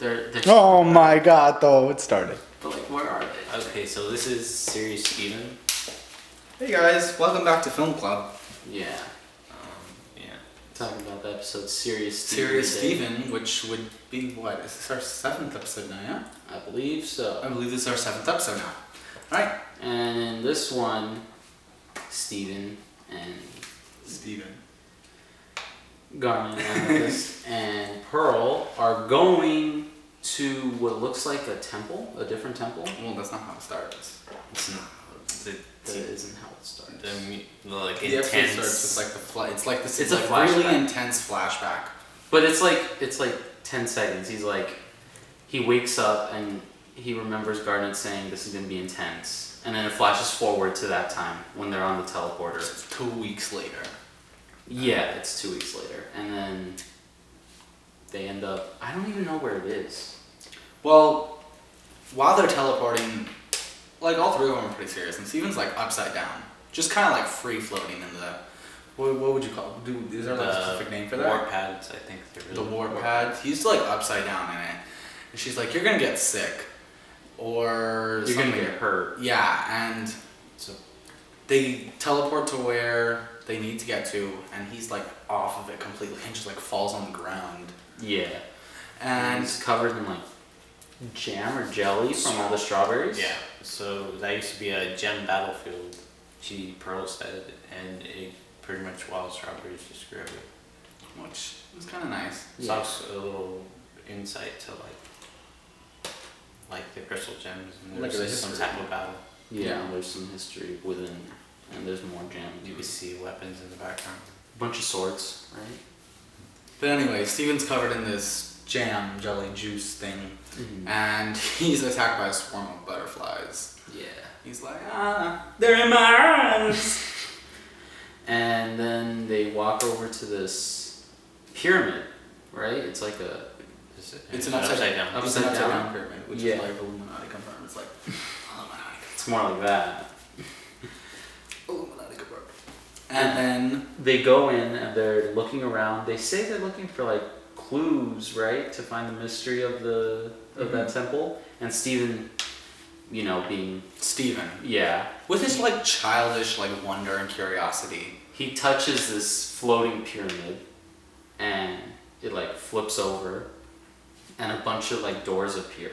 They're Oh my god, though, it started. But like, where are they? Okay, so this is Serious Steven. Hey guys, welcome back to Film Club. Yeah. Yeah. Talking about the episode Serious Steven. Serious today. Steven, which would be what? Is this our 7th episode now, yeah? I believe so. I believe this is our 7th episode now. Alright. And in this one, Steven and Steven. Garnet, Amethyst, and Pearl are going to what looks like a temple, a different temple. Well, that's not how it starts. It's not. That isn't how it starts. The like The episode intense. starts with like it's like this It's is a like really flashback. intense flashback. But it's like 10 seconds. He's like, he wakes up and he remembers Garnet saying this is gonna be intense, and then it flashes forward to that time when they're on the teleporter. It's 2 weeks later. Yeah, it's 2 weeks later, and then they end up. I don't even know where it is. Well, while they're teleporting, like all three of them are pretty serious, and Steven's like upside down, just kind of like free floating in the. What would you call it? Is there like a specific name for that? Warp pads, I think. The warp pad. He's like upside down in it, and she's like, "You're gonna get sick, or You're something." gonna get hurt. Yeah, and so they teleport to where they need to get to, and he's like off of it completely, and just like falls on the ground. Yeah, And he's covered in like jam or jelly from all the strawberries. Yeah. So that used to be a gem battlefield. Pearl said, and it pretty much wild strawberries just grew everywhere. which was kind of nice. It's Yeah. also a little insight to like the crystal gems and Like there's the some history. type of battle. Yeah, there's some history within, and there's more gems. You can see weapons in the background. Bunch of swords, right? But anyway, Steven's covered in this jam jelly juice thing, and he's attacked by a swarm of butterflies. Yeah. He's like, they're in my eyes. And then they walk over to this pyramid, right? It's like a. It's an upside down. It's an Upside upside down. down pyramid, which Yeah. is like Illuminati confirmed. It's like Illuminati It's more like that. Illuminati confirmed. And then They go in and they're looking around. They say they're looking for like clues, right, to find the mystery of that temple. And Steven, being Steven, yeah, with his like childish like wonder and curiosity. he touches this floating pyramid, and it like flips over, and a bunch of like doors appear.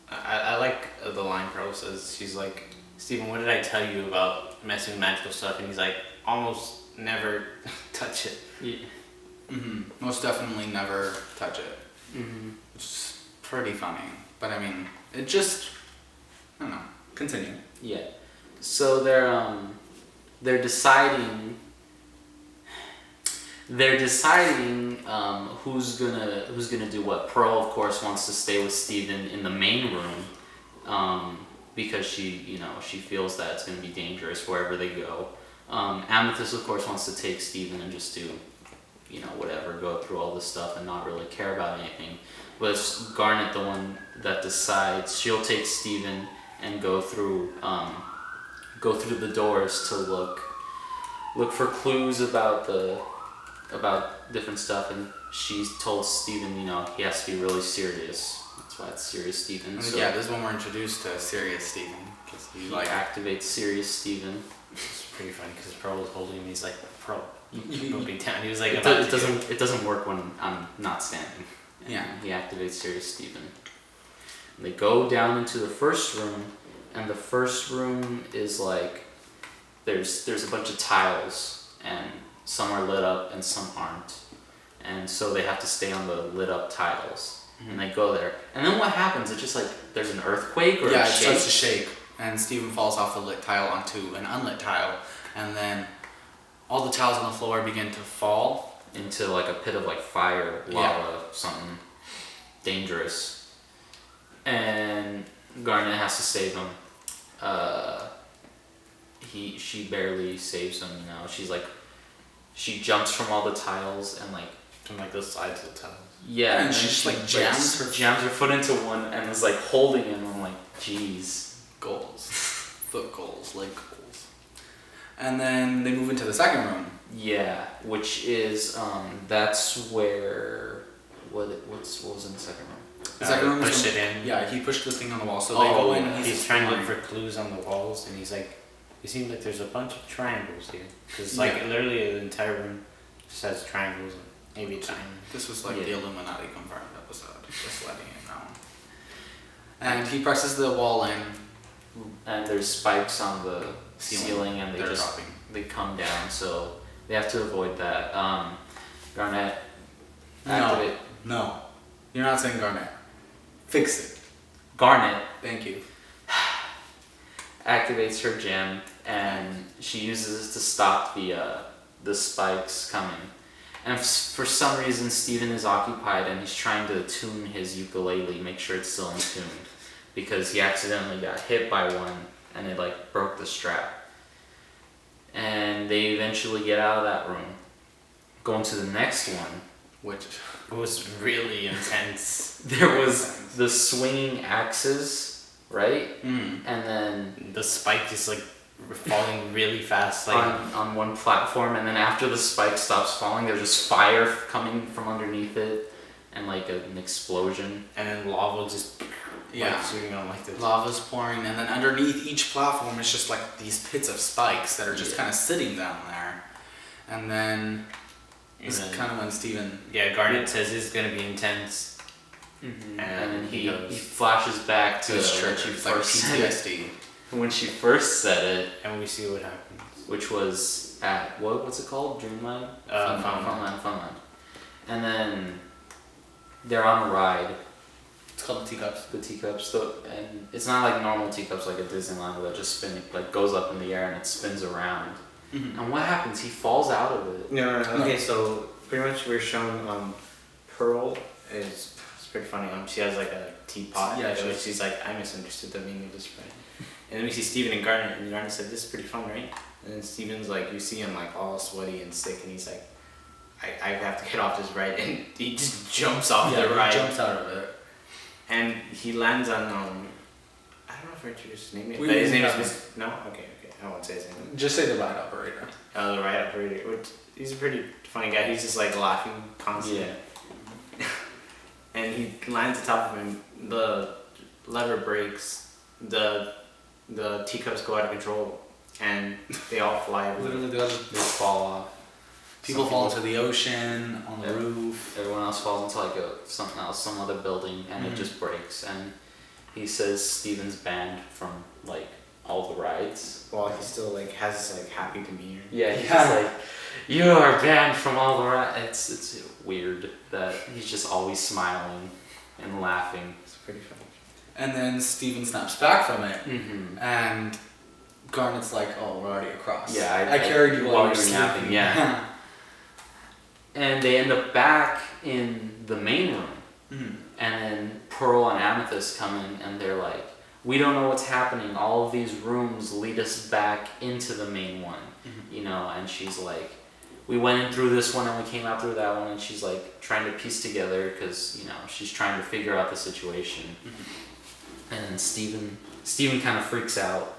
I like the line Pearl says. She's like, Steven, what did I tell you about messing with magical stuff? And he's like, almost never touch it. Yeah. Most definitely never touch it. Mm-hmm. Which is pretty funny. But I mean, it just I don't know. Continue. Yeah. So they're deciding. They're deciding who's gonna do what. Pearl, of course, wants to stay with Steven in the main room because she feels that it's gonna be dangerous wherever they go. Amethyst, of course, wants to take Steven and just do whatever, go through all this stuff and not really care about anything. But it's Garnet, the one that decides. She'll take Steven and go through the doors to look for clues about different stuff, and she's told Steven, he has to be really serious. That's why it's Serious Steven. And So yeah, this is when we're introduced to Serious Steven, because he he like activates Serious Steven. It's pretty funny because Pearl was holding him. He's like, Pearl, You- don't be down. He was like, It about to doesn't work when I'm not standing. And Yeah. he activates Serious Steven. And they go down into the first room, and the first room is like there's a bunch of tiles, and some are lit up and some aren't, and so they have to stay on the lit up tiles. And they go there, and then what happens? It's just like there's an earthquake or yeah, a it shake. starts to shake, and Steven falls off the lit tile onto an unlit tile, and then all the tiles on the floor begin to fall. Into like a pit of like fire, lava, something dangerous. And Garnet has to save him. She barely saves him, she jumps from all the tiles and like from like the sides of the tunnel. yeah, And she just, like, jams her foot into one and is like holding him. I'm like, jeez. Goals. Foot goals, leg goals. And then they move into the second room. Yeah, which is that's where what was in the second room? The second room is pushed when- it in. Yeah, he pushed the thing on the wall. So Oh, they go in. yeah. And He's trying to look for clues on the walls, and he's like, it seems like there's a bunch of triangles here. Because, like, Yeah. literally the entire room just has triangles and maybe a diamond. This was like Yeah. the Illuminati confirmed episode. Just letting you know. And he presses the wall in. And there's spikes on the Ceiling. ceiling, and They're dropping. they come down, so they have to avoid that. Garnet No. activate. No. You're not saying Garnet. Fix it. Garnet Thank you. activates her gem, and she uses it to stop the spikes coming. And for some reason, Steven is occupied, and he's trying to tune his ukulele, make sure it's still in tune, because he accidentally got hit by one, and it like broke the strap. And they eventually get out of that room, go into the next one. Which It was really intense. There was the swinging axes, right? Mm. And then The spike just like falling really fast, like on one platform, and then after the spike stops falling, there's just fire coming from underneath it, and like an explosion. and then lava just like shooting on like this. Lava's pouring, and then underneath each platform is just like these pits of spikes that are just kind of sitting down there. And then this is then- kind of when Steven. Yeah, Garnet says it's gonna be intense. And And then he he goes- flashes back to his when trigger. she It's like first said it. PTSD. When she first said it, And we see what happens. which was at what's it called? Dreamland? Funland. Funland. And then they're on a ride. It's called the teacups. The teacups, and it's not like normal teacups like a Disneyland that just spin, like goes up in the air and it spins around. Mhm. And what happens? He falls out of it. No. No. Okay, so pretty much we're shown Pearl is it's pretty funny. She has like a teapot. Yeah, which she's like, I misunderstood the meaning of this right. And then we see Steven and Garnet, and Garnet said, "This is pretty fun, right?" And then Steven's like, you see him like all sweaty and sick, and he's like, I have to get off this ride, and he just jumps off the he ride, jumps out of it. and he lands on I don't know if I introduced his name yet, We but his name haven't. is no. Okay, I won't say his name. Just say the ride operator. The ride operator, which he's a pretty funny guy. He's just like laughing constantly. Yeah. And he lands on top of him. The lever breaks. The teacups go out of control, and they all fly everywhere. Literally, the other They fall off. people Some fall people- into the ocean, on the Yeah. roof. Everyone else falls into like some other building, and Mhm. it just breaks. And he says Steven's banned from like all the rides. While he still like has this like happy demeanor. Yeah, he's Yeah. just like, you are banned from all the rides. It's weird that he's just always smiling and laughing. It's pretty funny. And then Steven snaps back from it, Mm-hmm. and Garnet's like, "Oh, we're already across. Yeah, I carried you while you were napping. sleeping." Yeah. And they end up back in the main room. Mhm. And then Pearl and Amethyst come in, and they're like, we don't know what's happening. All of these rooms lead us back into the main one, Mhm. you know. And she's like, we went in through this one and we came out through that one. And she's like trying to piece together because, you know, she's trying to figure out the situation. And then Steven kind of freaks out.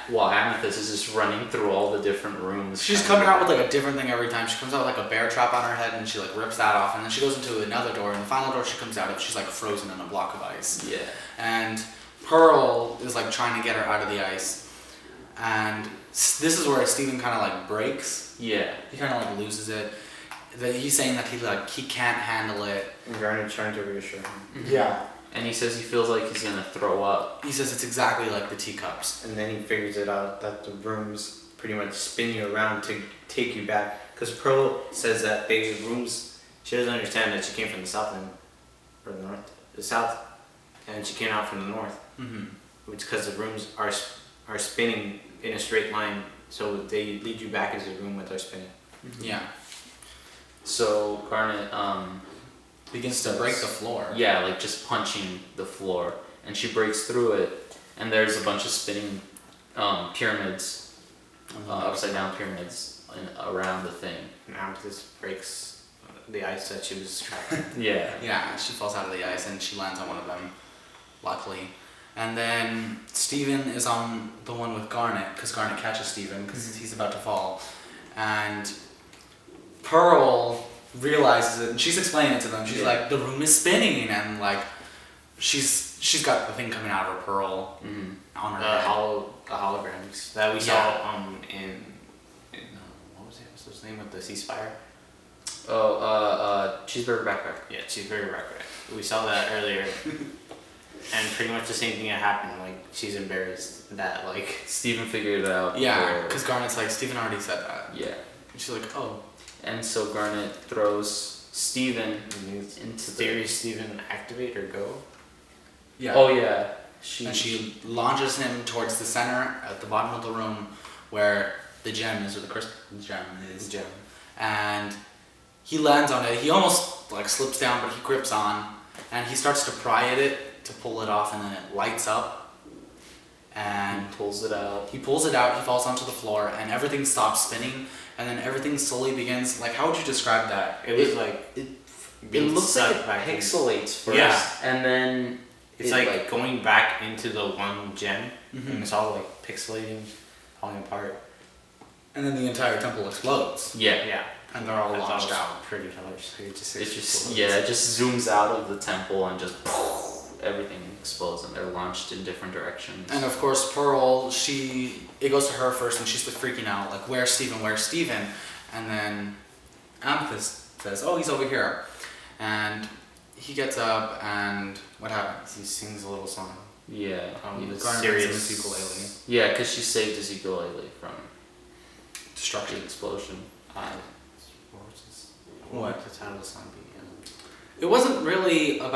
While Amethyst is just running through all the different rooms. She's coming out with like a different thing every time. She comes out with like a bear trap on her head, and she like rips that off, and then she goes into another door, and the final door she comes out of, she's like frozen in a block of ice. Yeah. And Pearl is like trying to get her out of the ice, and this is where Steven kind of like breaks. Yeah. He kind of like loses it. He's saying that he can't handle it. And Garnet's trying to reassure him. Yeah. And he says he feels like he's gonna throw up. He says it's exactly like the teacups. And then he figures it out that the rooms pretty much spin you around to take you back. Because Pearl says that the rooms, she doesn't understand that she came from the south end, or the north, the south, and she came out from the north. Mm-hmm. Which because the rooms are spinning in a straight line, so they lead you back into the room with their spinning. Yeah. So Garnet, Begins to break the floor. yeah, like just punching the floor, and she breaks through it, and there's a bunch of spinning pyramids, upside down pyramids around the thing. Now this breaks the ice that she was trapped in. Yeah. Yeah, she falls out of the ice and she lands on one of them, luckily. And then Steven is on the one with Garnet, because Garnet catches Steven because he's about to fall. And Pearl realizes it, and she's explaining it to them. She's Yeah. like, the room is spinning, and like, she's got the thing coming out of her pearl Mm-hmm. on her The head. holograms that we Yeah. saw in what was the episode's name with the ceasefire? Oh, cheeseburger backpack. Yeah, Cheeseburger Record. We saw that earlier, and pretty much the same thing that happened. Like she's embarrassed that like Steven figured it out. Yeah, or- because Garnet's like, Steven already said that. yeah, And she's like, oh. and so Garnet throws Steven into the. Theory Steven activate or go. Yeah. Oh yeah, And she launches him towards the center at the bottom of the room where the gem is, or the crystal gem is. Gem. And he lands on it. He almost like slips down, but he grips on, and he starts to pry at it to pull it off, and then it lights up. And pulls it out. he pulls it out. He falls onto the floor, and everything stops spinning. And then everything slowly begins. Like, how would you describe that? It was like It being looks like sucked it back in. pixelates first, Yeah. and then It's it, like going back into the one gem, Mhm. and it's all like pixelating, falling apart. And then the entire temple explodes, yeah, Yeah. and they're all I thought it launched was out. pretty hilarious. It just it just explodes. yeah, it just zooms out of the temple and just everything explodes, and they're launched in different directions. And of course, Pearl, it goes to her first, and she's like freaking out, like, "Where's Steven? Where's Steven?" And then Amethyst says, "Oh, he's over here." And he gets up, and what happens? He sings a little song. yeah, The Garnet brings serious him his ukulele. yeah, because she saved his ukulele from the Destruction. explosion. What was this? What? The title of the song be? It wasn't really about